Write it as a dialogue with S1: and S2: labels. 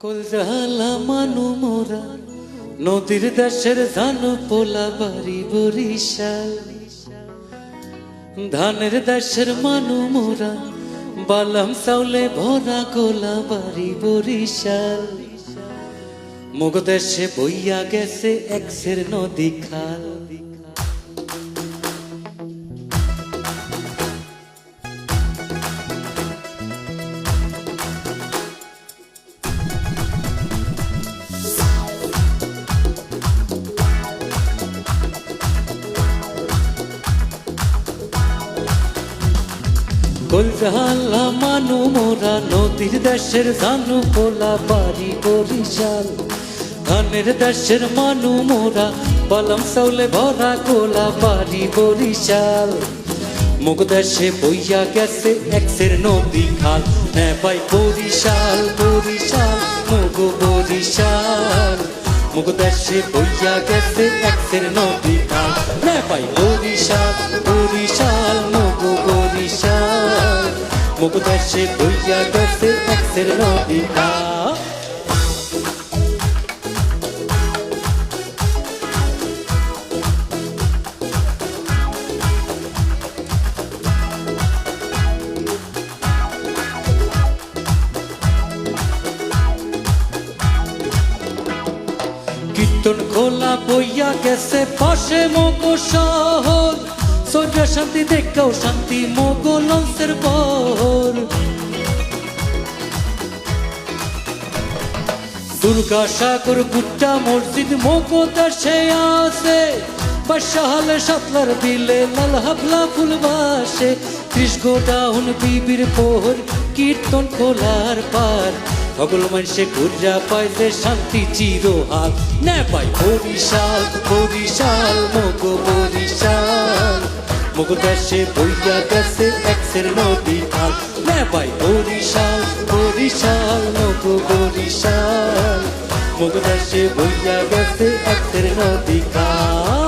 S1: কলজালা মানু মোরা নদীর দেশের ধান পোলা বাড়ি বরিশাল। ধানের দেশের মানু মোরা বালাম চাউলে ভরা গোলা বাড়ি বরিশাল। মুগ দেশে বইয়া গেছে এক্সের নদী খাল। কলজালা মানু মোরা নদীর দেশের ধানু পোলা বাড়ি বরিশাল। ধানের দেশের মানু মোরা বালাম চাউলে ভরা গোলা বাড়ি বরিশাল। মুগ দেশে বইয়া গেছে এক্সের নদী খাল। হ্যাঁ ভাই বরিশাল বরিশাল মুগ বরিশাল। মুগ দেশে বইয়া গেছে এক্সের নদী খাল। হ্যাঁ ভাই বরিশাল বরিশাল মুগ বরিশাল। মুগ দেশে বইয়া গেছে এক্সের নদী খাল। কীর্তন খোলা বইয়া গেছে পাশে মগ শহর। সৌর্য শান্তি দেখেও শান্তি মগ লঞ্চের বহর। দুর্গা সাগর গুট্টা মসজিদ মগ দেশে আছে। বাদশাহালে সাতলার বিলে লাল হাবলা ফুল বাসে। 30 গোডাউন বিবির পোহর কীর্তন খোলার পার। সকল মানুষে ঘুরিয়া পাইলে শান্তি চিরহাল। নে ভাই বরিশাল বরিশাল মগ বরিশাল। মুগ দেশে বইয়া গেছে এক্সের নদী খাল। নে ভাই বরিশাল বরিশাল মগ বরিশাল। মুগ দেশে বইয়া গেছে এক্সের নদী খাল।